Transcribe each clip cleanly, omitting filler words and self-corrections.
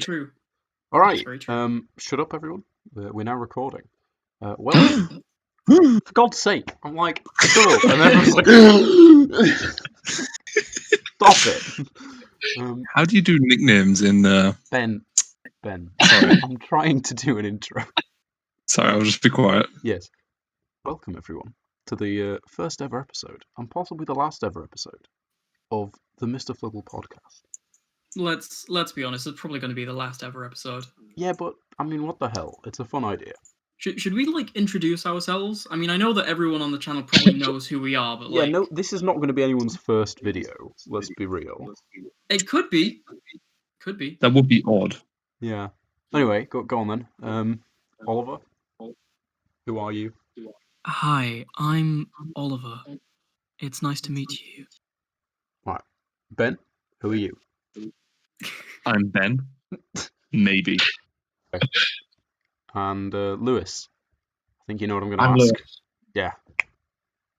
true. All right. That's very true. Shut up, everyone. We're now recording. Well, for God's sake, I'm like, shut up, and everyone's like, stop it. How do you do nicknames in? Ben. Sorry. I'm trying to do an intro. Sorry, I'll just be quiet. Yes. Welcome, everyone, to the first ever episode, and possibly the last ever episode, of the Mr. Flibble podcast. Let's be honest. It's probably going to be the last ever episode. Yeah, but I mean, what the hell? It's a fun idea. Should we introduce ourselves? I mean, I know that everyone on the channel probably knows who we are, but Yeah, no, this is not going to be anyone's first video. Let's be real. it could be. Could be. That would be odd. Yeah. Anyway, go on then. Oliver, who are you? Hi, I'm Oliver. It's nice to meet you. Right. Ben, who are you? I'm Ben. Maybe. And Lewis. I think you know what I'm going to I'm ask. Lewis. Yeah.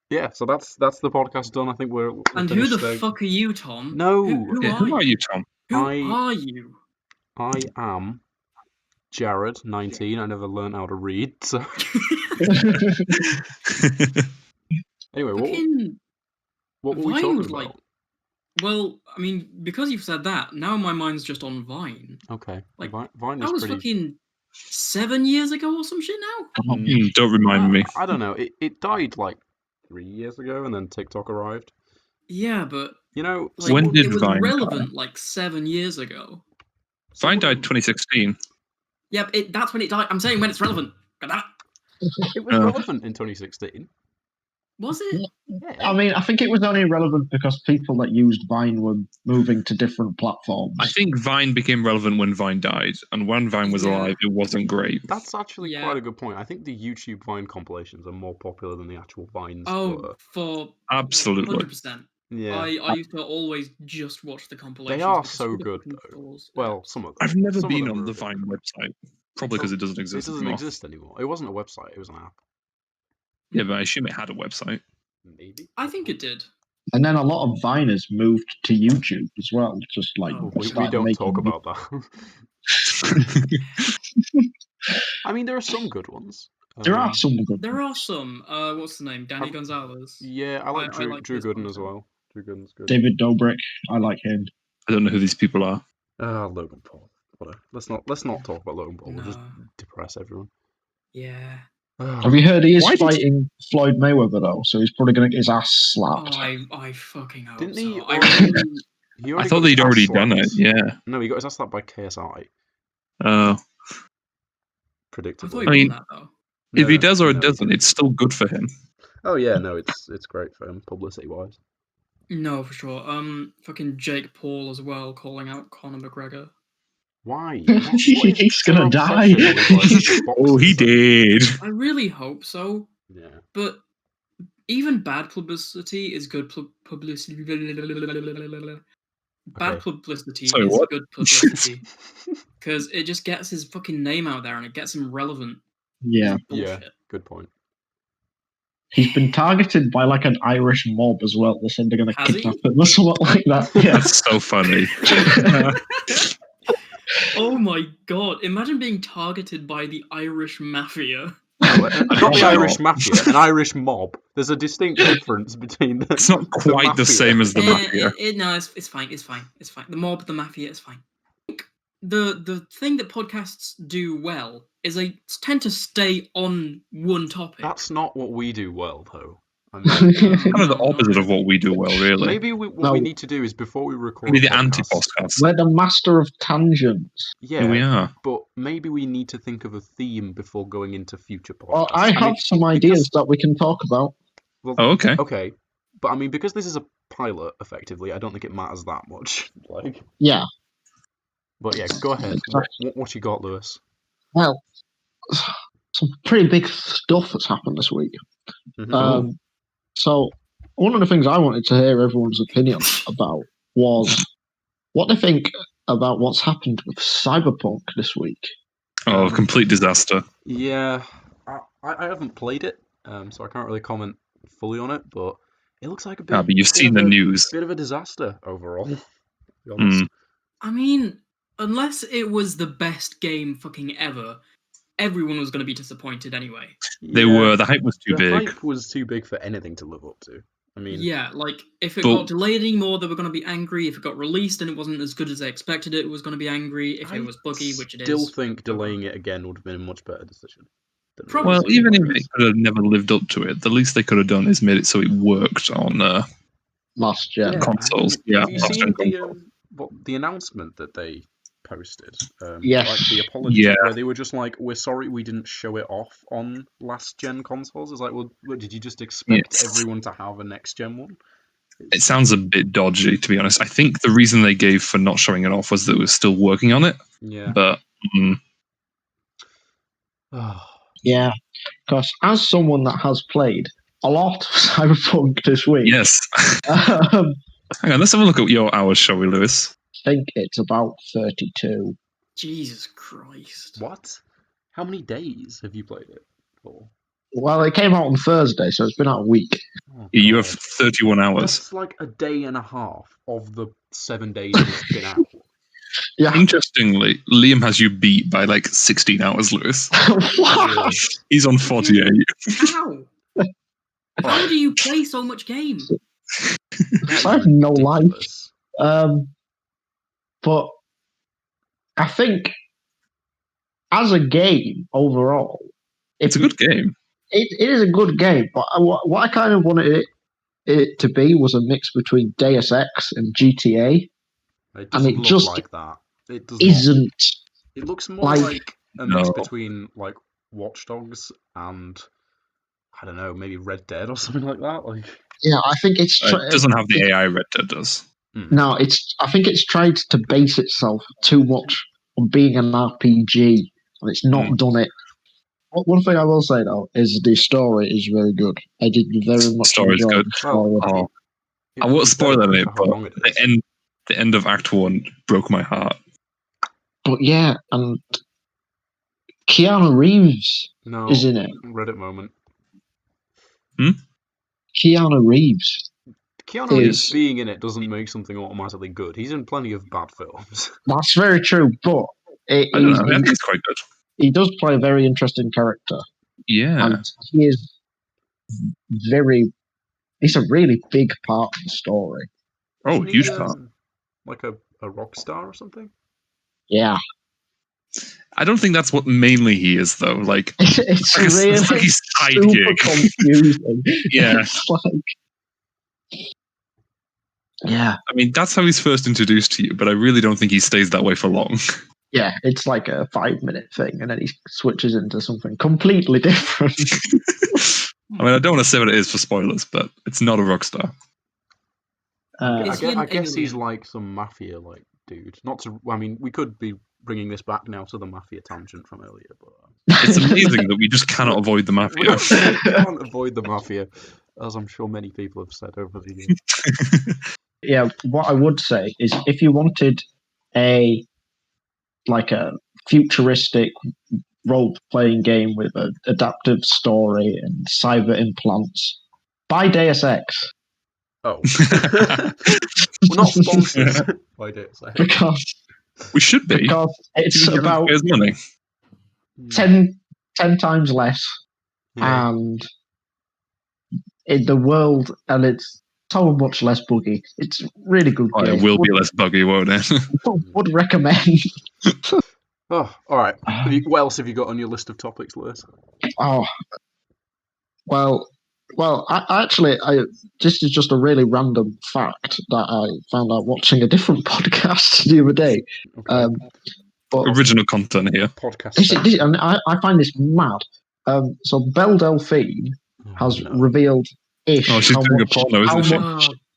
Yeah. So that's the podcast done. I think we're And who the fuck are you, Tom? No. Who are you, Tom? Who are you? I am Jared, 19. I never learned how to read. So anyway, what were we talking about? Well, I mean, because you've said that, now my mind's just on Vine. Okay. Like, Vine that is was pretty... fucking 7 years ago or some shit now? Don't remind me. I don't know. It died like 3 years ago, and then TikTok arrived. Yeah, but you know, like, when did it was Vine relevant die? like 7 years ago. Vine died 2016. Yeah, that's when it died. I'm saying when it's relevant. It was relevant in 2016. Was it? Yeah. I mean, I think it was only relevant because people that used Vine were moving to different platforms. I think Vine became relevant when Vine died, and when Vine was alive, it wasn't great. That's actually quite a good point. I think the YouTube Vine compilations are more popular than the actual Vines were. For absolutely 100%. Yeah. I used to always just watch the compilations. They are so good, though. Well, some of them. I've never been on the Vine website, probably because it doesn't exist anymore. It doesn't anymore. exist anymore. It wasn't a website, it was an app. Yeah, but I assume it had a website. Maybe. I think it did. And then a lot of Viners moved to YouTube as well. Just like we don't talk about that. I mean, there are some good ones. There are some good. There are some. What's the name? Danny Gonzalez. Yeah, I like Drew Gooden as well. Drew Gooden's good. David Dobrik, I like him. I don't know who these people are. Logan Paul. Whatever. Let's not talk about Logan Paul. No. We'll just depress everyone. Yeah. Have you heard he is fighting Floyd Mayweather though? So he's probably going to get his ass slapped. Oh, I fucking hope Didn't so. he? I thought they'd already done it. Yeah. No, he got his ass slapped by KSI. Predictably. I mean, that, though. If he does or it doesn't, it's still good for him. Oh yeah, no, it's great for him, publicity wise. No, for sure. Fucking Jake Paul as well, calling out Conor McGregor. Why? He's gonna die. Oh, he did. I really hope so. Yeah. But even bad publicity is good publicity. Bad publicity is good publicity. Because it just gets his fucking name out there and it gets him relevant. Yeah. Yeah. Good point. He's been targeted by like an Irish mob as well. They said they're going to kidnap him or something like that. Yeah. That's so funny. Oh my god! Imagine being targeted by the Irish mafia. Not the Irish mafia, an Irish mob. There's a distinct difference between them. It's not quite the same as the mafia. No, it's fine. It's fine. The mob, the mafia, it's fine. The thing that podcasts do well is they tend to stay on one topic. That's not what we do well, though. I mean, kind of the opposite of what we do well, really. Maybe what we need to do is before we record. Maybe the anti-podcast. We're the master of tangents. Yeah, we are. But maybe we need to think of a theme before going into future podcasts. Well, I have some ideas that we can talk about. Well, okay. Okay, but I mean, because this is a pilot, effectively, I don't think it matters that much. Yeah. But yeah, go ahead. What you got, Lewis? Well, some pretty big stuff that's happened this week. Mm-hmm. So one of the things I wanted to hear everyone's opinion about was what they think about what's happened with Cyberpunk this week. Oh, complete disaster. Yeah, I haven't played it, so I can't really comment fully on it, but it looks like a bit. But you've seen the news. Bit of a disaster overall. I mean, unless it was the best game fucking ever, everyone was going to be disappointed anyway. They were. The hype was too the big. hype was too big for anything to live up to. I mean, Yeah, like if it But- got delayed anymore, they were going to be angry. If it got released and it wasn't as good as they expected it was going to be angry. If it was buggy, which it is. still think delaying it again would have been a much better decision. Probably. Well, even if it could have never lived up to it, the least they could have done is made it so it worked on Last gen. consoles. Have you last seen gen the consoles. the announcement that they posted? Yes. Like the apology, Yeah. where they were just like, "We're sorry we didn't show it off on last gen consoles." It's like, well, what, did you just expect Yes. everyone to have a next gen one? It sounds a bit dodgy, to be honest. I think the reason they gave for not showing it off was that it was still working on it. Yeah. But Yeah, because as someone that has played a lot of Cyberpunk this week, yes. I Hang on, let's have a look at your hours, shall we, Lewis? think it's about 32. Jesus Christ. What? How many days have you played it for? Well, it came out on Thursday, so it's been out a week. Oh, You have God. 31 hours. That's like a day and a half of the 7 days it's been out. Yeah. Interestingly, Liam has you beat by like 16 hours, Lewis. What? He's on 48. How? How do you play so much game? That I have is no life. ridiculous. But I think as a game overall, It's a good game. It is a good game, but what I kind of wanted it to be was a mix between Deus Ex and GTA. It doesn't it look just like that. It does Isn't. not. It looks more like- like a mix No. between like Watch Dogs and I don't know, maybe Red Dead or something like that. Like, Yeah, I think it's. It doesn't have the AI Red Dead does. No, I think it's tried to base itself too much on being an RPG, and it's not done it. One thing I will say though is the story is very good. I did very much Story's enjoy good. the story. Oh, it I would won't be spoil better it, for how but long it is. the end of Act 1 broke my heart. But yeah, and Keanu Reeves No, is in it. Reddit moment. Keanu Reeves. Keanu Is- Reeves being in it doesn't make something automatically good. He's in plenty of bad films. That's very true, but I don't know. I think it's quite good. he does play a very interesting character, Yeah. and he is he's a really big part of the story. Oh, Isn't he, huge part. Like a rock star or something? Yeah, I don't think that's what mainly he is, though. Like, it's it's really like he's side super gig. confusing. Yeah. It's like, yeah, I mean, that's how he's first introduced to you, but I really don't think he stays that way for long. yeah, it's like a 5-minute thing, and then he switches into something completely different. I mean, I don't want to say what it is for spoilers, but it's not a rock star. Is he an I guess he's alien? like some mafia like dude. Not to. I mean, we could be bringing this back now to the mafia tangent from earlier, but It's amazing that we just cannot avoid the we mafia. can't avoid the mafia, as I'm sure many people have said over the years. Yeah, what I would say is if you wanted a futuristic role-playing game with an adaptive story and cyber implants, buy Deus Ex Oh, we're not sponsored by Deus Ex. because We should be. it's Give about us money. 10 times less, Yeah. and in the world, and it's so much less buggy. It's a really good Oh, game. it will be less buggy, won't it? Would recommend. Oh, all right. What else have you got on your list of topics, Lewis? Oh, well, this is just a really random fact that I found out watching a different podcast the other day. Okay. But Original content here. Podcast. and I find this mad. So Belle Delphine has revealed ish Oh, she's doing a porno, isn't she?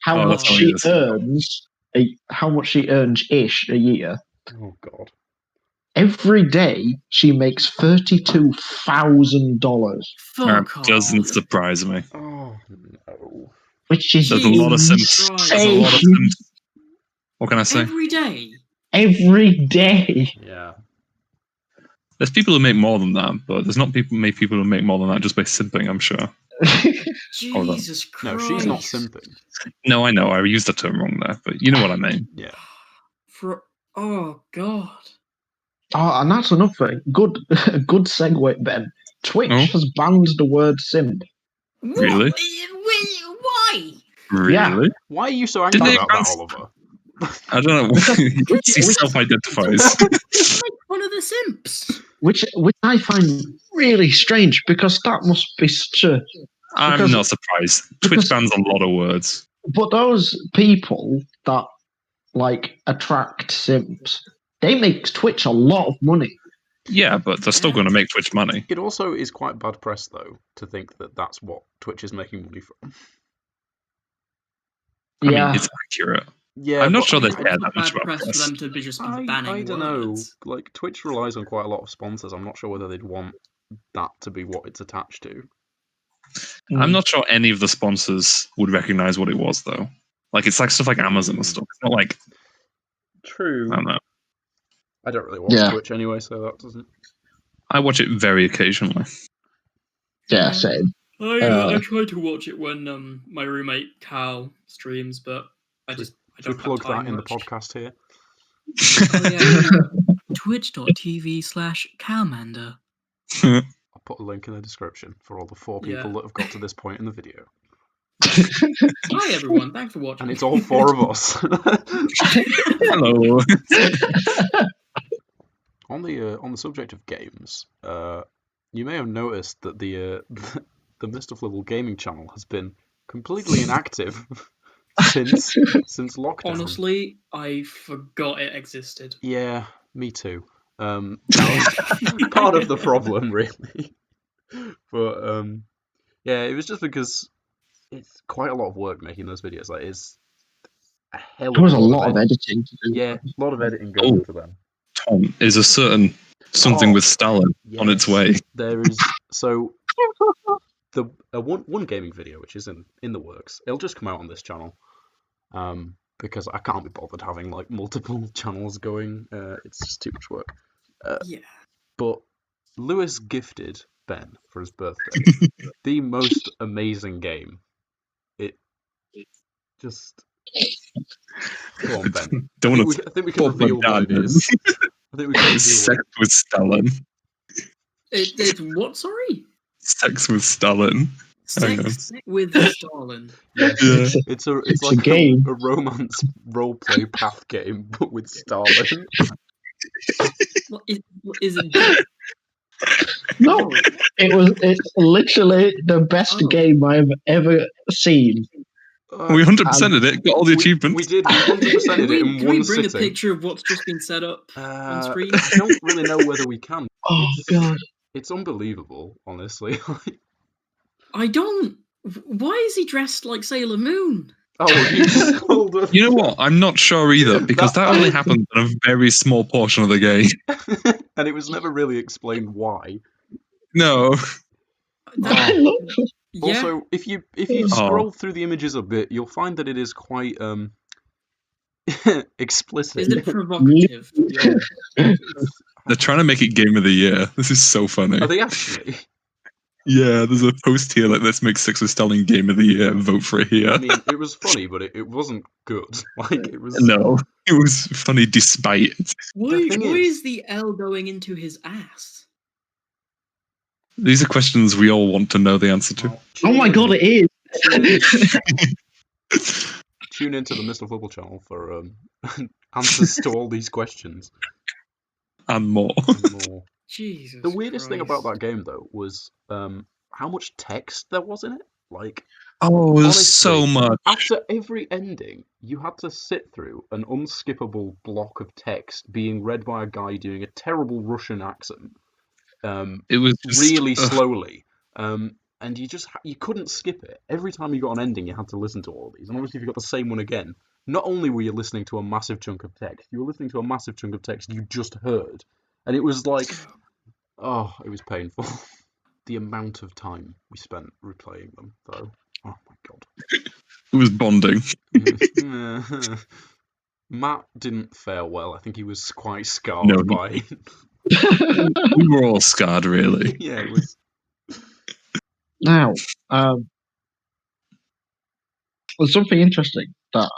how Oh, much that's she how it earns, how much she earns ish a year. Oh God. Every day she makes $32,000, That Fuck doesn't off. surprise me. Oh no. which is There's a lot of Sims. Christ. There's a lot of insane. Sims. What can I say? Every day. Every day. Yeah. There's people who make more than that, but there's not many people who make more than that just by simping, I'm sure. Hold on. Jesus No, Christ. she's not simping. No, I know. I used the term wrong there, but you know what I mean. Yeah. Oh God. Oh, and that's another thing. Good segue, Ben. Twitch Oh. has banned the word simp. Really? Why? Really? Why are you so angry Didn't they about that, ban- Oliver? I don't know. He self-identifies. Make fun of the simps. Which I find really strange because that must be such a. I'm Because- not surprised. Twitch bans a lot of words. But those people that like attract simps, they make Twitch a lot of money. Yeah, but they're still going to make Twitch money. It also is quite bad press, though, to think that that's what Twitch is making money from. I Yeah. mean, it's accurate. Yeah, I'm not but sure they It's care not that much bad about press for press. them to be just banning I don't know. words. Like, Twitch relies on quite a lot of sponsors. I'm not sure whether they'd want that to be what it's attached to. I'm not sure any of the sponsors would recognize what it was, though. Like, it's like stuff like Amazon and stuff. It's not like, True. I don't know. I don't really watch Yeah. Twitch anyway, so that doesn't. I watch it very occasionally. Yeah, same. I try to watch it when my roommate Cal streams, but I Should we don't plug have time that in much. the podcast here? Oh yeah, twitch.tv/Calmander. I'll put a link in the description for all the 4 people Yeah. that have got to this point in the video. Hi everyone, thanks for watching. And it's all 4 of us. Hello. On the subject of games, you may have noticed that the Mr. Flibble gaming channel has been completely inactive since lockdown. Honestly, I forgot it existed. Yeah, me too. That was part of the problem, really. But yeah, it was just because it's quite a lot of work making those videos. Like, it's a hell of There was a lot lot of editing to do. Yeah, a lot of editing goes into them. Tom, is a certain something with Stalin on its way. There is so the one gaming video which is in the works. It'll just come out on this channel, because I can't be bothered having like multiple channels going. It's just too much work. Yeah. But Lewis gifted Ben for his birthday the most amazing game. It just go on, Ben. Don't I want think we can reveal what it is. I think we can reveal Sex with Stalin. It's what? Sorry. Sex with Stalin. Sex with Stalin. Yeah. Yeah. It's a like game. a romance roleplay path game, but with Stalin. What is it? No, it's literally the best Oh. game I've ever seen. We 100%ed it, got all the achievements. We did. We 100%ed it in Can one we bring sitting. a picture of what's just been set up on screen? I don't really know whether we can. Oh god. It's unbelievable, honestly. I don't. Why is he dressed like Sailor Moon? Oh, you told us. You know what? I'm not sure either, because that only happened in a very small portion of the game. And it was never really explained why. No. Yeah. Also, if you scroll through the images a bit, you'll find that it is quite explicit. Is it provocative? They're trying to make it Game of the Year. This is so funny. Are they actually? Yeah, there's a post here like, let's make Sex with Stalin Game of the Year. Vote for it here. I mean, it was funny, but it wasn't good. Like, it was. No, it was funny despite it. Why thing is the L going into his ass? These are questions we all want to know the answer to. Oh my god, it is. Tune into the Mr. Flibble channel for answers to all these questions. And more. And more. Jesus. The weirdest thing about Christ. that game, though, was how much text there was in it. Like, Oh, there's honestly, so much. after every ending, you had to sit through an unskippable block of text being read by a guy doing a terrible Russian accent. It was just, really slowly. And you couldn't skip it. Every time you got an ending, you had to listen to all of these. And obviously, if you got the same one again, not only were you listening to a massive chunk of text, you were listening to a massive chunk of text you just heard. And it was like, oh, it was painful. The amount of time we spent replaying them, though. Oh my god. It was bonding. Matt didn't fare well. I think he was quite scarred by it. We were all scarred, really. Yeah, it was. Now, there's something interesting that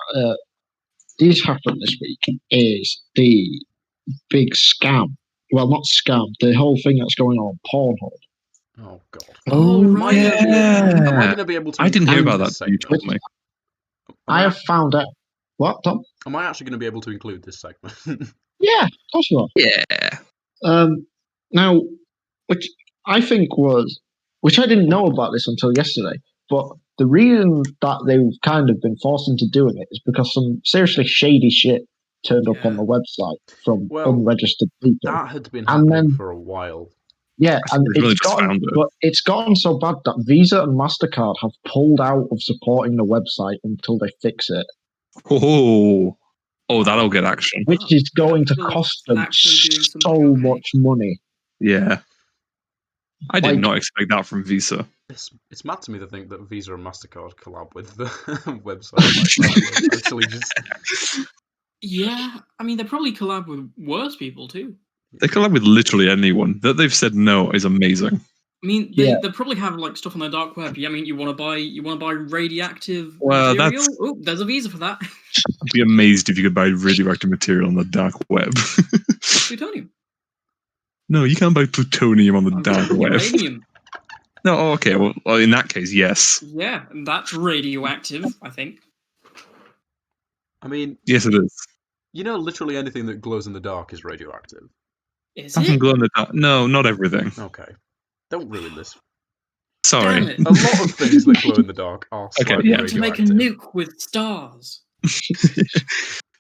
did happen this week is the big scam. Well, not scam. The whole thing that's going on Pornhub. Oh God. Oh, Am I right. going to be able to? I didn't hear include about this that. You told segment? me. I have found out. What, Tom? Am I actually going to be able to include this segment? Yeah, of course you are. Yeah. Now, which I think was, which I didn't know about this until yesterday, but the reason that they've kind of been forced into doing it is because some seriously shady shit turned up on the website from Well, unregistered people. That had been And happening then- for a while. Yeah, I and think they've really it's just gotten, found it. but it's gotten so bad that Visa and MasterCard have pulled out of supporting the website until they fix it, Oh, that'll get action. which is going to Well, cost them actually doing something so okay. much money. Yeah. I did Like- not expect that from Visa. It's mad to me to think that Visa and MasterCard collab with the website like that. Actually, just Yeah, I mean, they probably collab with worse people too. They collab with literally anyone. That they've said no is amazing. I mean, they probably have like stuff on the dark web. I mean, you want to buy radioactive Well, material? that's- Oh, there's a Visa for that. I'd be amazed if you could buy radioactive material on the dark web. Plutonium. No, you can't buy plutonium on the I'm dark talking web. uranium. No, okay. Well, in that case, yes. Yeah, and that's radioactive, I think. I mean, Yes, it is. you know, literally anything that glows in the dark is radioactive. Is Doesn't it? glow in the dark. No, not everything. Okay, don't ruin this. Sorry. Damn it. A lot of things that glow in the dark are Okay, slightly yeah. To make a radioactive. nuke with stars.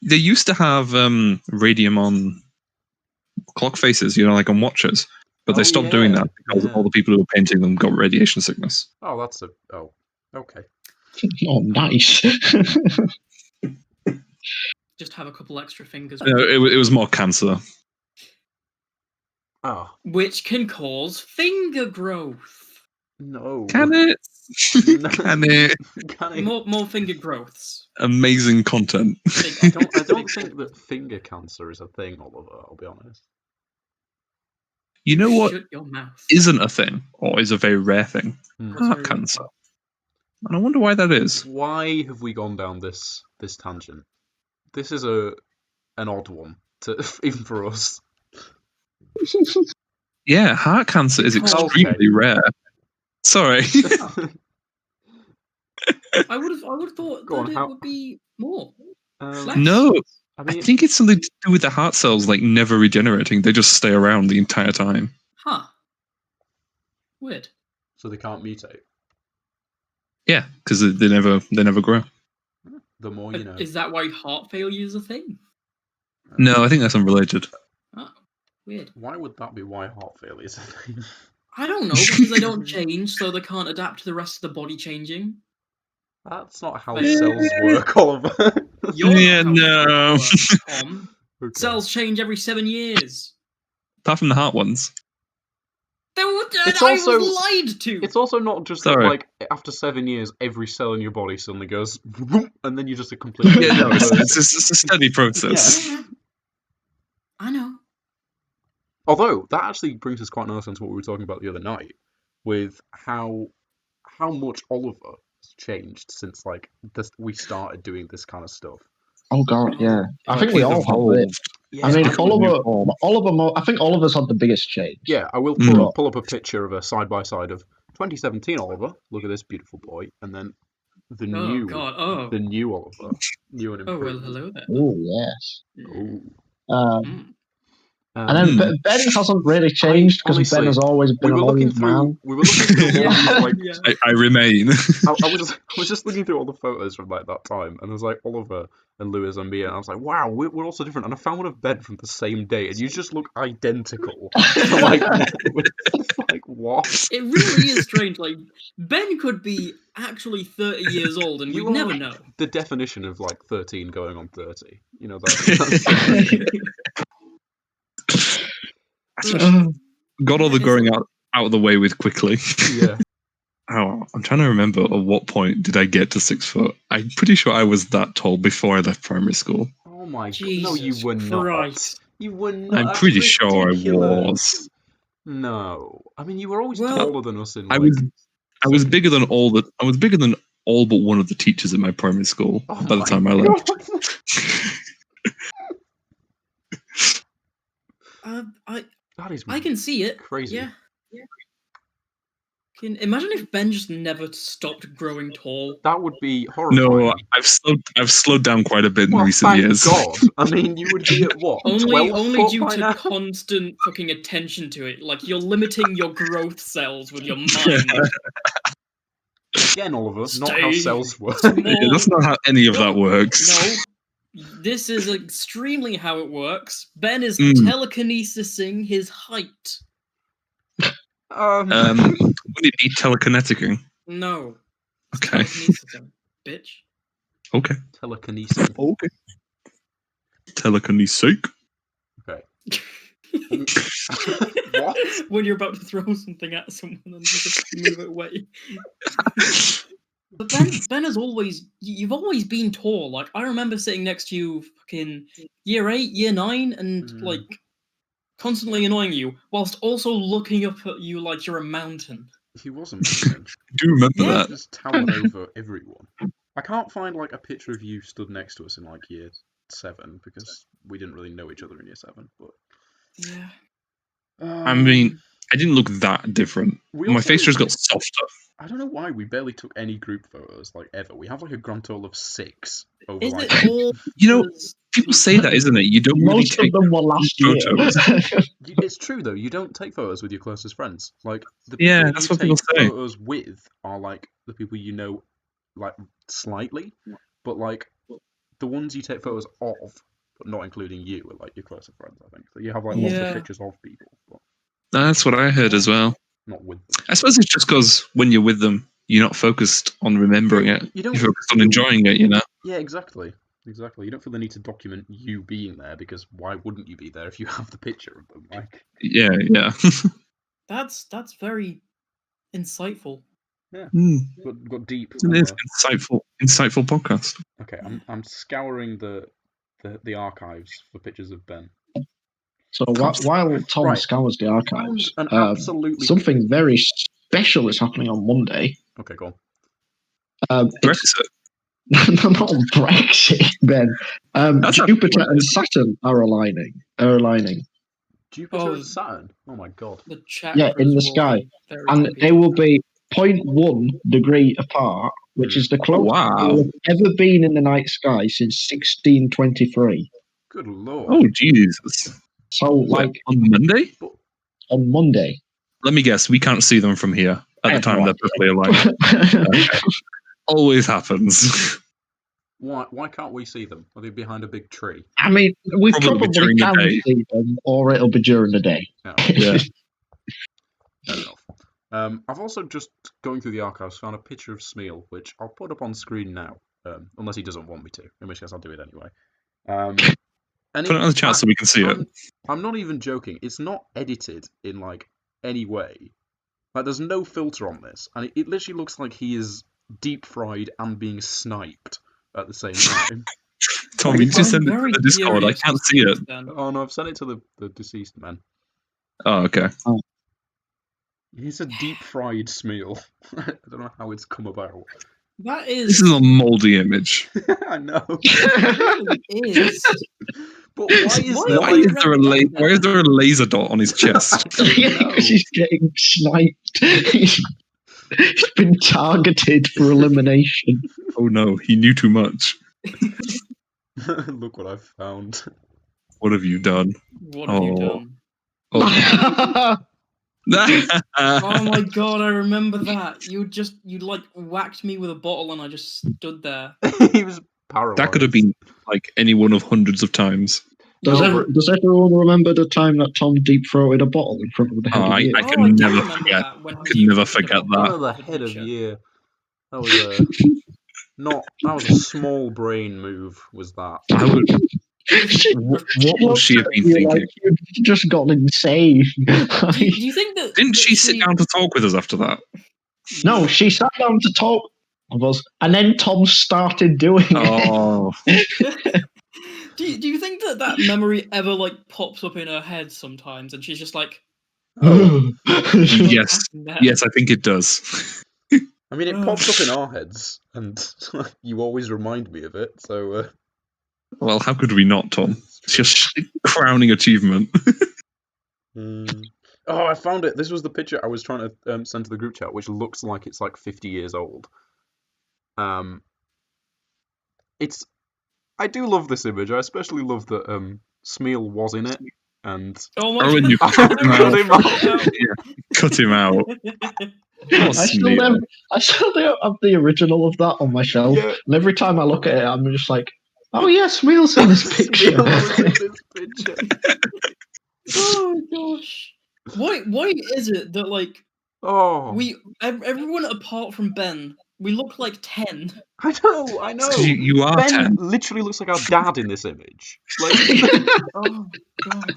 They used to have radium on clock faces, like on watches, but they Oh, stopped doing yeah, that because yeah. all the people who were painting them got radiation sickness. Oh, okay. Oh, nice. Just have a couple extra fingers. No, it was more cancer. Oh, Which can cause finger growth. no. Can it? No. Can it? Can it? More finger growths. Amazing content. I don't think that finger cancer is a thing, Oliver, I'll be honest. You know what Shut your mouth. isn't a thing, or is a very rare thing? What's Heart very rare? cancer. And I wonder why that is. Why have we gone down this tangent? This is an odd one, even for us. Yeah, heart cancer is Because- extremely rare. Sorry. I would have thought Go on, that it how- would be more. Less. No, I I mean, think it's something to do with the heart cells never regenerating. They just stay around the entire time. Huh. Weird. so they can't mutate. Yeah, because they never grow. The more you know. Is that why heart failure is a thing? No, I think that's unrelated. Oh, weird. Why would that be why heart failure is a thing? I don't know, because they don't change, so they can't adapt to the rest of the body changing. That's not how Yeah. cells work, Oliver. You're Yeah, not how no. cells work, Tom. Okay. Cells change every 7 years. Apart from the heart ones. It's I also- was lied to. It's also not just Sorry. that, after 7 years, every cell in your body suddenly goes, and then you're just a completely Yeah, no, different person. it's a steady process. Yeah. I know. Although that actually brings us quite nicely into what we were talking about the other night, with how much Oliver has changed since we started doing this kind of stuff. Oh god, yeah. I think we He's all have it. evolved. Yeah, I mean, It's Oliver. I think Oliver's had the biggest change. Yeah, I will pull up a picture of a side by side of 2017 Oliver. Look at this beautiful boy, and then the Oh god. Oh. new Oliver, new and Oh well. improved. Hello there. Oh yes. Ooh. Mm. And then Ben hasn't really changed because Ben honestly, has always we been were an looking old through. man. We were looking through all these Yeah. I remain. I was just looking through all the photos from that time, and there was Oliver and Lewis and me, and I was like, wow, we're all so different. And I found one of Ben from the same day, and you just look identical. What? It really is strange. Ben could be actually 30 years old, and You we'd never are know. The definition of 13 going on 30. You know that. Got all the growing out of the way with quickly. Yeah. Oh, I'm trying to remember at what point did I get to 6 foot. I'm pretty sure I was that tall before I left primary school. Oh my god! Jesus No, you were not. Christ. You were not. I'm pretty sure I ridiculous. was. No, I mean you were always Well, taller than us in. I was bigger than all but one of the teachers in my primary school Oh by the my time I left. God. That is I can see it. crazy. Yeah. Imagine if Ben just never stopped growing tall. That would be horrifying. No, I've slowed down quite a bit in Well, recent thank years. God. I mean, you would be at what? Only 12 only foot due by to now? constant fucking attention to it. Like you're limiting your growth cells with your mind. Again, Oliver, not how Stay cells work. small. Yeah, that's not how any of that works. No. This is extremely how it works. Ben is Mm. telekinesising his height. Would it be telekineticing? No. It's Okay. telekinesising, bitch. Okay. Telekinesis. Okay. Telekinesis. Okay. What? When you're about to throw something at someone and you just move it away. But Ben has always, you've always been tall. Like, I remember sitting next to you fucking year 8, year 9, and like constantly annoying you, whilst also looking up at you like you're a mountain. He was a mountain. I do remember Yeah. that. Just towered over everyone. I can't find like a picture of you stood next to us in like year 7 because we didn't really know each other in year 7. But Yeah. I mean, I didn't look that different. we My also- face just got softer. I don't know why we barely took any group photos like ever. We have like a grand total of 6 over Is like. it all? You know, because people say that, isn't it? You don't really Most of take them were last year. photos. It's true though. You don't take photos with your closest friends. Like the people Yeah, you that's what people take say. photos with are like the people you know, like slightly, but like the ones you take photos of, but not including you, are like your closer friends. I think so. You have like lots of Yeah. pictures of people, but That's what I heard as well. not with them. I suppose it's just because when you're with them, you're not focused on remembering it. You don't- You're focused on enjoying it, you know? Yeah, exactly. Exactly. You don't feel the need to document you being there because why wouldn't you be there if you have the picture of them? Like, Yeah, yeah. That's very insightful. got deep. It is insightful podcast. Okay, I'm scouring the archives for pictures of Ben. So while Tom Right. scours the archives, An absolutely something very special is happening on Monday. Okay, go It's Brexit. not on Brexit, Ben. That's Jupiter happening, and isn't Saturn are aligning. Jupiter Oh, and Saturn. Oh my god. The chakras Yeah, in the will sky. be very And happy. they will be 0.1 degree apart, which is the closest wow. they've ever been in the night sky since 1623. Good lord. Oh, Jesus. So, like, On Monday? on Monday. Let me guess, we can't see them from here I at the have time no they're perfectly aligned. Okay. Always happens. Why can't we see them? Are they behind a big tree? I mean, we Probably probably during the can day. see them, or it'll be during the day. No, Yeah. fair enough. I've also just going through the archives found a picture of Smeal, which I'll put up on screen now, unless he doesn't want me to. In which case, I'll do it anyway. And Put it on the chat so we can see it. I'm not even joking. It's not edited in like any way. Like there's no filter on this, and it literally looks like he is deep fried and being sniped at the same time. Tom, you need to send it to very the Discord. I curious can't to see it. this then. Oh no, I've sent it to the deceased man. Oh, okay. He's a deep fried Smeal. I don't know how it's come about. That This is. is a mouldy image. I know. It really is. But why is Why there Why are like is there a recommend why is there a laser dot on his chest? Yeah, No. because he's getting sniped. He's been targeted for elimination. Oh no, he knew too much. Look what I've found. What have you done? What have you Oh. done? Oh, Oh my god, I remember that. You like whacked me with a bottle and I just stood there. He was paralyzed. that could have been like any one of hundreds of times. Does No. everyone remember the time that Tom deep throated a bottle in front of the head Oh, of you? I Oh, can I do never remember forget. that when Could he never did forget about that. Oh, the the head of picture. year. That was a that was a small brain move. Was that? I would, What what would she have been Like, thinking? you've just gone insane. Do you think that? Didn't that she sit down to talk with us after that? No, she sat down to talk of us, and then Tom started doing Oh, Do you think that memory ever like pops up in her head sometimes, and she's just like, it. yes, yes, I think it does. I mean, it pops up in our heads, and you always remind me of it. So Well, how could we not, Tom? It's just crowning achievement. Oh, I found it. This was the picture I was trying to send to the group chat, which looks like it's like 50 years old. It's. I do love this image. I especially love that Smeal was in it, and Oh my when god! you cut him out. cut him out. I still have the original of that on my shelf, Yeah. and every time I look at it, I'm just like, oh yes, Smeal's in this picture. Smeal was in this picture. Oh gosh! Why is it that like Oh, everyone apart from Ben, we look like 10? I know. It's 'cause you are Ben 10. literally looks like our dad in this image. Like, Oh god!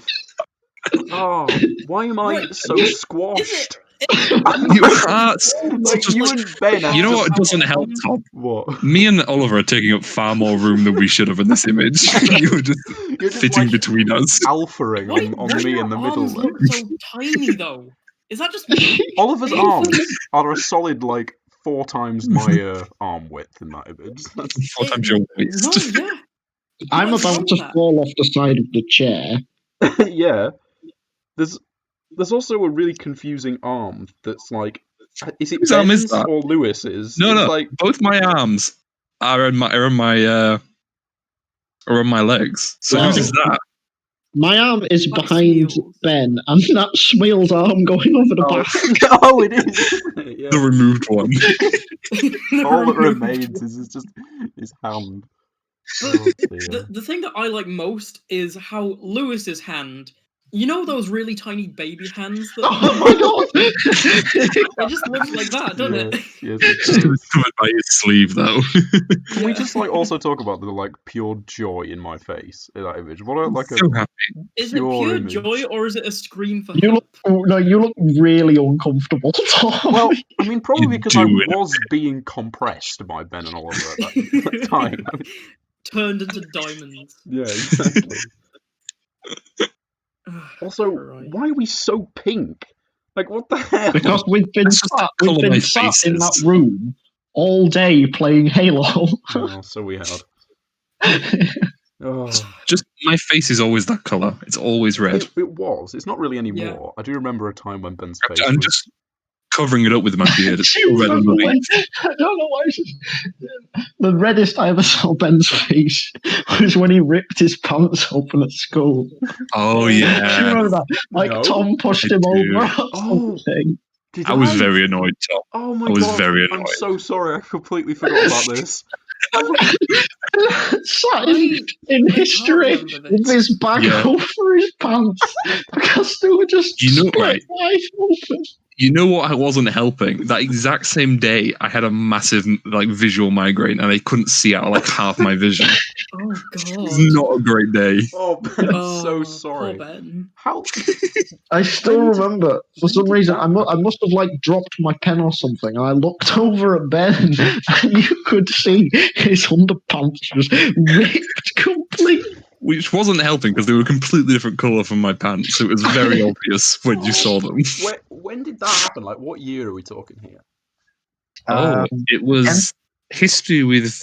oh, why am I Right, so squashed? You are Like you and Ben. Are You know just- what doesn't help, Tom? What? Me and Oliver are taking up far more room than we should have in this image. You were just You're just fitting like between us. alphaing Why on me do in the our middle. arms There. look so tiny though? Is that just me? Oliver's arms are a solid like 4 times my arm width in that image. That's 4 times your waist. No, yeah. I'm What's about wrong to with that? fall off the side of the chair. yeah. There's also a really confusing arm that's like, is it Whose arm is Ben's that? or Lewis's? No, It's no. like, Both my arms are on my legs. So Wow. whose is that? My arm is That's behind Smeal's. Ben, and that's Smeal's arm going over the back. oh, it is. Isn't it? Yeah. The removed one. All that remains is just his hand. But Oh, dear. the thing that I like most is how Lewis's hand. You know those really tiny baby hands that Oh my god! it just looks like that, doesn't it? Yes, It's it does. covered by his sleeve, though. Can we Yeah. just like also talk about the like pure joy in my face in that image? What a like a So happy. Is it pure pure image. joy or is it a scream for You help? you look really uncomfortable, Tom. Well, I mean, probably You because I do it. was being compressed by Ben and Oliver at that time. Turned into diamonds. Yeah, exactly. Also, Right. why are we so pink? Like, what the hell? Because we've been That's just sat, the we've colour been my sat face in is. that room all day playing Halo. Oh, so we had. Oh, Just my face is always that colour. It's always red. it was. It's not really anymore. Yeah. I do remember a time when Ben's face I'm was. just covering it up with my beard. It's Do you still red remember underneath. when, I don't know why. The reddest I ever saw Ben's face was when he ripped his pants open at school. Oh Do you yeah, remember that? Like No. Tom pushed I him do. over or Oh. something. Did I was very annoyed, Tom. Oh my I was god! very I'm annoyed. so sorry. I completely forgot about this. Sat I in can't history remember with this. his bag Yeah. over his pants because they were just You know, split right. wide open. You know what wasn't helping? That exact same day, I had a massive like visual migraine, and I couldn't see out of like half my vision. Oh It god. was not a great day. Oh, Ben, I'm so Oh, sorry. Poor Ben. How? I still When did- remember, for when some did reason, that I must have like dropped my pen or something, and I looked over at Ben, and you could see his underpants just ripped completely. Which wasn't helping because they were a completely different colour from my pants, so it was very obvious when you saw them. When did that happen? Like, what year are we talking here? It was history with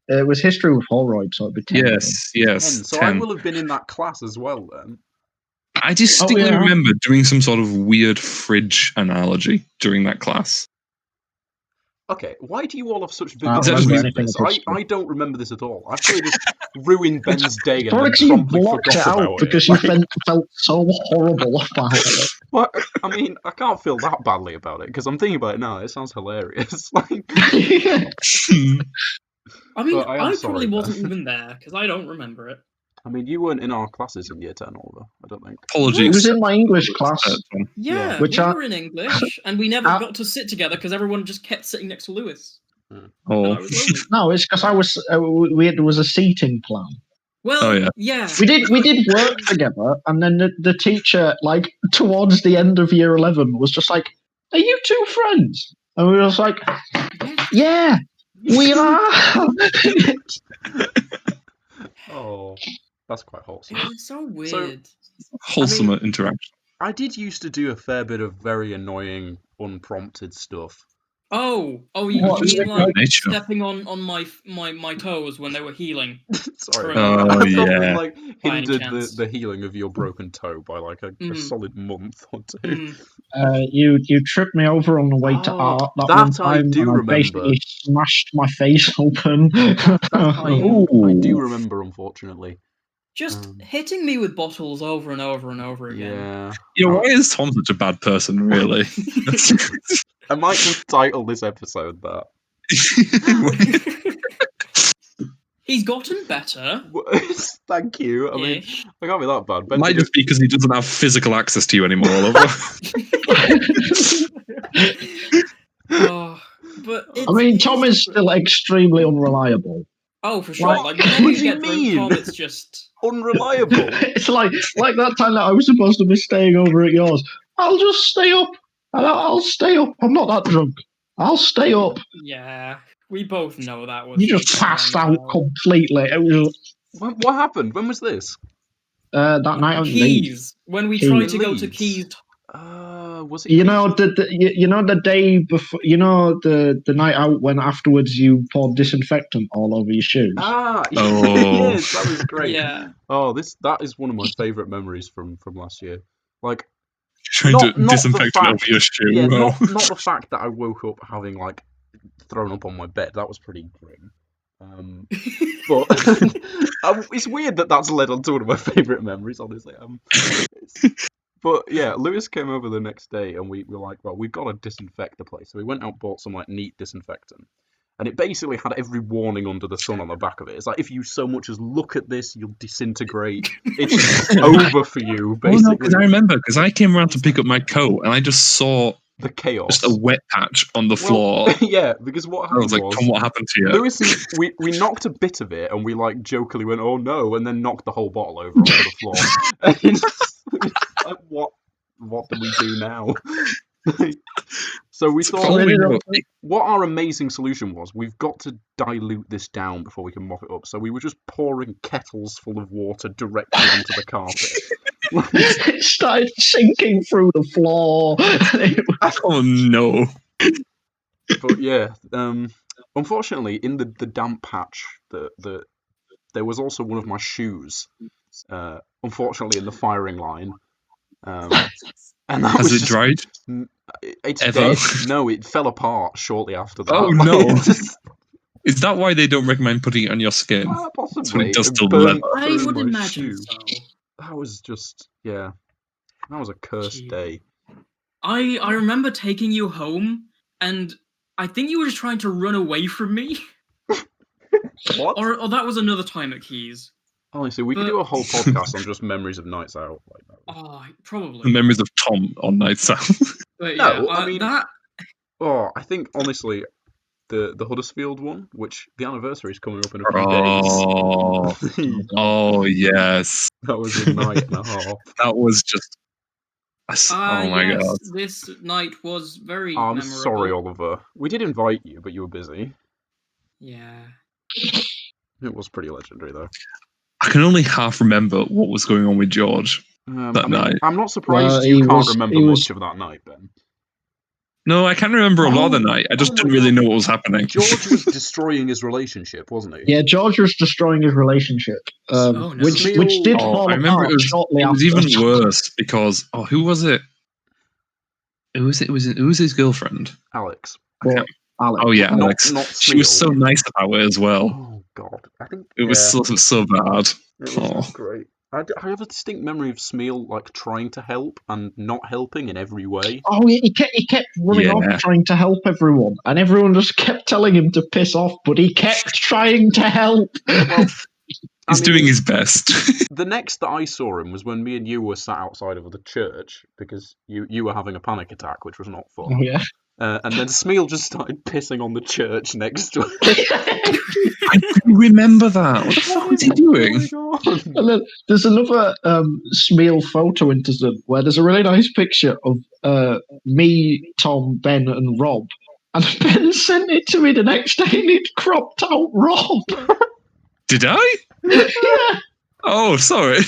It was history with Holroyd, so it'd be 10. yes, 10. 10. So I will have been in that class as well then. I distinctly yeah. remember doing some sort of weird fridge analogy during that class. Okay, why do you all have such I vivid don't memories remember of anything this? of history. I don't remember this at all. I've probably just ruined Ben's day and Probably then because you promptly blocked it forgot out about because it. you felt so horrible about it. Well, I mean, I can't feel that badly about it because I'm thinking about it now. It sounds hilarious. Like, I mean, But I am I sorry, probably Ben. wasn't even there because I don't remember it. I mean, you weren't in our classes in year 10, Oliver. I don't think. It Apologies. was in my English class. Yeah, Which we I- were in English, and we never got to sit together because everyone just kept sitting next to Lewis. And I Oh, was lonely. No, it's because I was. There was a seating plan. Well, Oh, yeah. We did work together, and then the teacher, like towards the end of year 11, was just like, "Are you two friends?" And we were just like, "Yeah, we are." Oh, that's quite wholesome. It was so weird. wholesome I mean- interaction. I did used to do a fair bit of very annoying, unprompted stuff Oh, What? you mean like Nature. stepping on my toes when they were healing? Sorry, Oh, I probably yeah. like By any hindered chance. the healing of your broken toe by like a solid month or two. You tripped me over on the way to Oh, art that that one I time, do and I remember. basically smashed my face open. I do remember, unfortunately. Just hitting me with bottles over and over and over again. Yeah. Yeah, why is Tom such a bad person, really? I might just title this episode that. He's gotten better. Thank you. I mean, Ish. I can't be that bad. It might just be because he doesn't have physical access to you anymore, Oliver. Oh, but I mean, it's Tom is still extremely unreliable. Oh, for sure. Like, Like whenever what you do you get drunk, mean? Tom, it's just Unreliable. It's like that time that I was supposed to be staying over at yours. I'll just stay up. I'll stay up. I'm not that drunk. I'll stay up. yeah. We both know that was You just passed out well. completely. It was What happened? When was this? that night on Leeds. Keys. When we Keys. tried to go to Leeds? Keys. Was it? You know the day before. You know the night out when afterwards you poured disinfectant all over your shoes. Oh. Yes, that was great. Yeah. Oh, that is one of my favourite memories from last year. Like, Trying to not disinfect the it fact, over your shoe. yeah, well. not the fact that I woke up having like thrown up on my bed. That was pretty grim. But it's weird that that's led on to one of my favourite memories, honestly. But yeah, Lewis came over the next day and we were like, well, we've got to disinfect the place. So we went out and bought some like neat disinfectant. And it basically had every warning under the sun on the back of it. It's like, if you so much as look at this, you'll disintegrate. It's over for you, basically. Oh no, because I remember, because I came around to pick up my coat and I just saw the chaos. just a wet patch on the floor. Yeah, because what happened I was like, Tom, what happened to you? Lewis and we knocked a bit of it and we like jokingly went, oh no, and then knocked the whole bottle over onto the floor. And it's like, what do we do now? So we thought, what our amazing solution was, we've got to dilute this down before we can mop it up. So we were just pouring kettles full of water directly onto the carpet. It started sinking through the floor. Oh no. But yeah, unfortunately, in the damp patch, there was also one of my shoes, unfortunately, in the firing line. And that Has was it dried? It's Ever? dead. No, it fell apart shortly after that. Oh no! Is that why they don't recommend putting it on your skin? Possibly. It does to burn I would my imagine shoe. so. That was just, yeah. That was a cursed day. I remember taking you home, and I think you were just trying to run away from me. What? Or that was another time at Keys. Honestly, we could do a whole podcast on just memories of nights out. Like that. Oh, probably. The memories of Tom on nights out. But No, yeah, I mean, that. Oh, I think honestly, the Huddersfield one, which the anniversary is coming up in a few days. Oh yes, that was a night and a half. That was just. Oh my god! This night was very. I'm memorable. sorry, Oliver. We did invite you, but you were busy. Yeah. It was pretty legendary, though. I can only half remember what was going on with George that night. I'm not surprised you can't remember much of that night, Ben. No, I can't remember a lot of the night. I just didn't really know what was happening. George was destroying his relationship, wasn't he? Yeah, George was destroying his relationship, which did fall apart shortly after. It was even worse because who was it? Who was his girlfriend? Alex. Alex. Oh yeah, Alex. Not she was so nice about it as well. Oh god, I think it was so bad. It was great. I have a distinct memory of Smeal like trying to help and not helping in every way. Oh, he kept running off trying to help everyone, and everyone just kept telling him to piss off, but he kept trying to help. Well, he's doing his best. The next that I saw him was when me and you were sat outside of the church because you were having a panic attack, which was not fun. Oh, yeah. And then Smeal just started pissing on the church next to it. I do remember that. What the fuck was he doing? And then there's another Smeal photo incident where there's a really nice picture of me, Tom, Ben, and Rob. And Ben sent it to me the next day and he'd cropped out Rob. Did I? Yeah. Oh, sorry.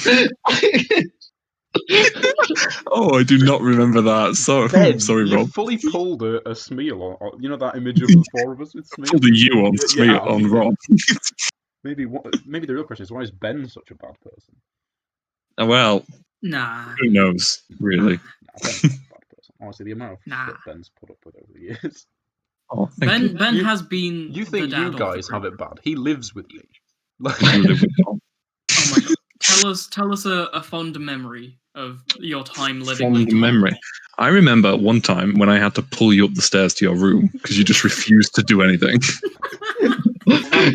Oh, I do not remember that. So Ben, sorry, you Rob. fully pulled a Smeal on. You know that image of the four of us with Smeal? Pulled a U on Yeah, me on you did. Rob. Maybe the real question is, why is Ben such a bad person? Well, Nah. who knows, really? Nah, Ben's not a bad person. Honestly, the amount of Nah. shit Ben's put up with over the years. Oh, thank you. Ben You- has been. You the think dad you of the guys have group. it bad? He lives with me. You live with Tom. Oh my god! Tell us a fond memory of your time living with Fond Tom. memory. I remember one time when I had to pull you up the stairs to your room because you just refused to do anything.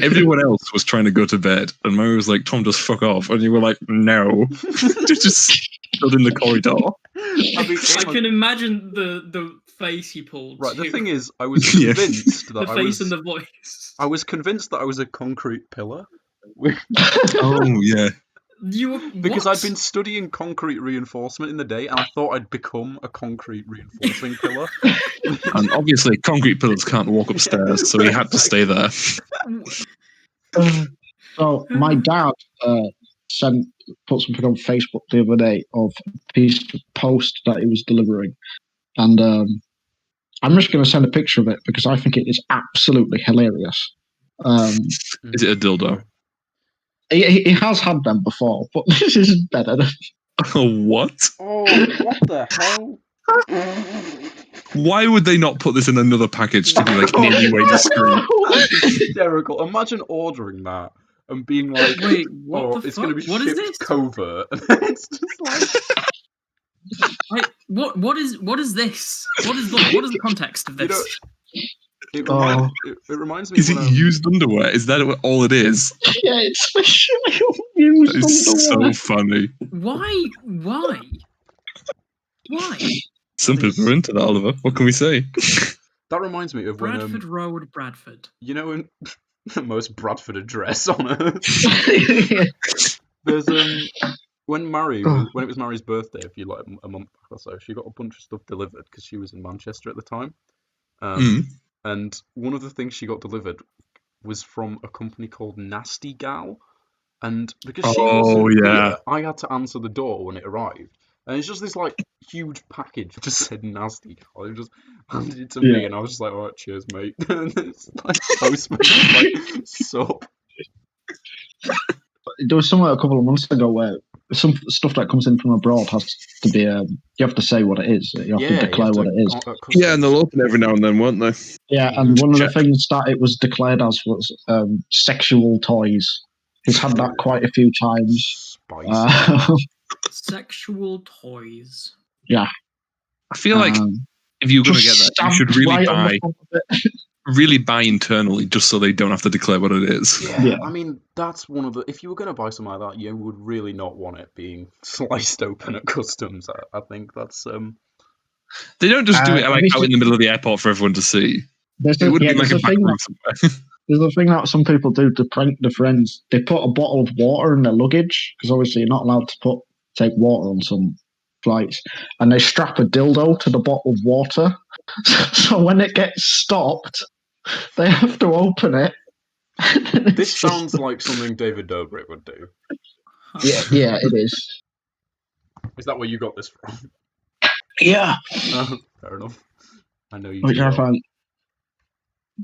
Everyone else was trying to go to bed, and Mary was like, "Tom, just fuck off," and you were like, "No," just stood in the corridor. I mean, I can imagine the face he pulled. right. The too. thing is, I was Yeah. convinced that the face and the voice. I was convinced that I was a concrete pillar. Oh yeah. Because What? I'd been studying concrete reinforcement in the day, and I thought I'd become a concrete reinforcing pillar. And obviously, concrete pillars can't walk upstairs, so he had to stay there. So my dad put something on Facebook the other day of a piece of post that he was delivering, and I'm just going to send a picture of it because I think it is absolutely hilarious. Is it a dildo? He has had them before, but this is better. What? Oh, what the hell? Why would they not put this in another package to be like in any way discreet? That's hysterical. Imagine ordering that and being like, Wait, what "Oh, the it's fuck? going to be What is shipped this? covert." It's just like, Wait, what is this? What is the context of you this? know, it reminds me. Is it when, used underwear? Is that all it is? Yeah, it's especially used That is so underwear. funny. Why? Why? Some people are into that, Oliver. What can we say? That reminds me of when Bradford Road, Bradford. you know, in the most Bradford address on earth. There's when it was Mary's birthday, a few like a month back or so, she got a bunch of stuff delivered because she was in Manchester at the time. And one of the things she got delivered was from a company called Nasty Gal, and because she wasn't here, I had to answer the door when it arrived. And it's just this like huge package just said Nasty Gal. It just handed it to me, and I was just like, "All right, cheers, mate." And it's like postman, like sup. There was somewhere a couple of months ago where some stuff that comes in from abroad has to be you have to say what it is. You have to declare what it is. Yeah, and they'll open every now and then, won't they? Yeah, and one of the things that it was declared as was sexual toys. He's had that quite a few times. Sexual toys. Yeah. I feel like if you're going to get that, you should really buy buy internally just so they don't have to declare what it is. Yeah, I mean, that's one of the... If you were going to buy something like that, you would really not want it being sliced open at customs. I think that's... They don't just do it like out in the middle of the airport for everyone to see. It would be like a back room somewhere. There's a thing that some people do to prank their friends. They put a bottle of water in their luggage, because obviously you're not allowed to take water on some flights, and they strap a dildo to the bottle of water. So when it gets stopped, they have to open it. This sounds like something David Dobrik would do. Yeah, it is. Is that where you got this from? Yeah. Fair enough. I know you. Which I find.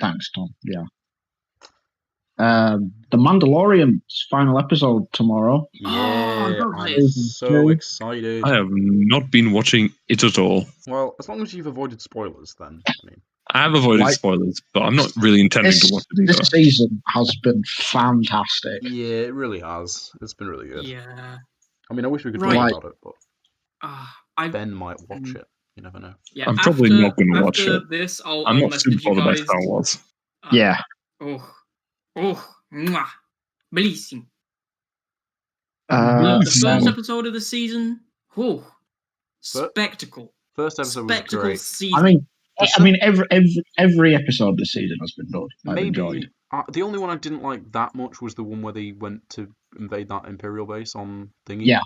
Thanks, Tom. Yeah. The Mandalorian's final episode tomorrow. Yeah, I'm so excited. I have not been watching it at all. Well, as long as you've avoided spoilers, then. I have avoided spoilers, but I'm not really intending to watch it either. This season has been fantastic. Yeah, it really has. It's been really good. Yeah. I mean, I wish we could talk about it, but Ben might watch it. You never know. Yeah, I'm probably not going to watch it. This, I'm not super bothered by Star Wars. Yeah. Mwah. Bellissimo. The first episode of the season, spectacle. First episode was great. Season. I mean, every episode this season has been good. I've enjoyed. The only one I didn't like that much was the one where they went to invade that Imperial base on Thingy. Yeah,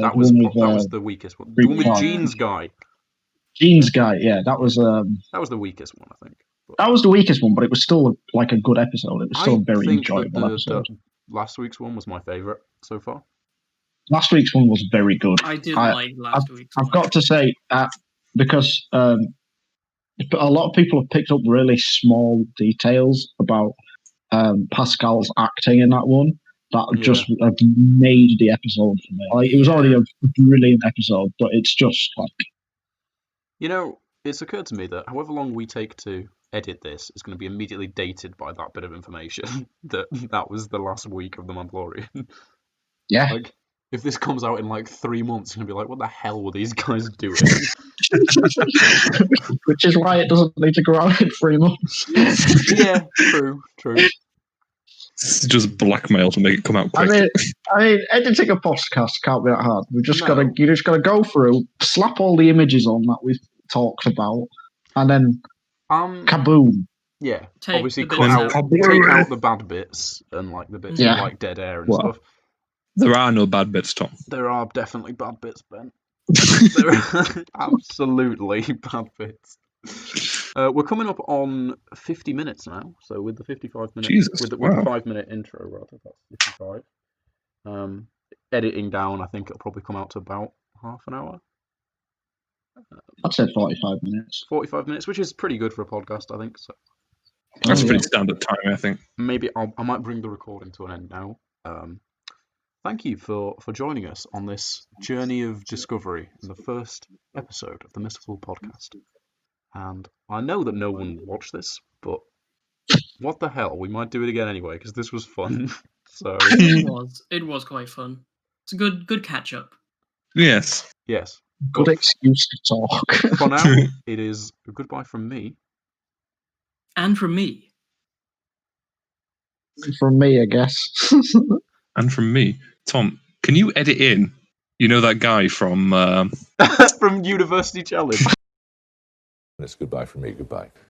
that was the weakest one. The one with Jean's guy. Jean's guy, yeah, that was the weakest one, I think. That was the weakest one, but it was still like a good episode. It was still a very enjoyable episode. Last week's one was my favourite so far. last week's one was very good. I did like last week's I've one. got to say, because a lot of people have picked up really small details about Pascal's acting in that one that just have made the episode for me. Like, it was already a brilliant episode, but it's just like... You know, it's occurred to me that however long we take to edit this is going to be immediately dated by that bit of information, that was the last week of The Mandalorian. Yeah. Like, if this comes out in like 3 months, you're going to be like, what the hell were these guys doing? Which is why it doesn't need to go out in 3 months. Yeah, true. It's just blackmail to make it come out quick. I mean, editing a podcast can't be that hard. You just gotta go through, slap all the images on that we've talked about, and then kaboom. Yeah, take obviously the take bits out the bad bits and like the bits with like dead air and stuff. There are no bad bits, Tom. There are definitely bad bits, Ben. There are absolutely bad bits. We're coming up on 50 minutes now, so with the 55 minutes, with the 5-minute intro, rather, that's 55. Editing down, I think it'll probably come out to about half an hour. I'd say 45 minutes. 45 minutes, which is pretty good for a podcast, I think. So that's pretty standard time, I think. Maybe I might bring the recording to an end now. Thank you for joining us on this journey of discovery in the first episode of the Mystical Podcast. And I know that no one watched this, but what the hell? We might do it again anyway, because this was fun. So It was quite fun. It's a good catch up. Yes. Good excuse to talk. For now, it is goodbye from me. And from me. From me, I guess. And from me. Tom, can you edit in, that guy from... from University Challenge? It's goodbye from me, goodbye.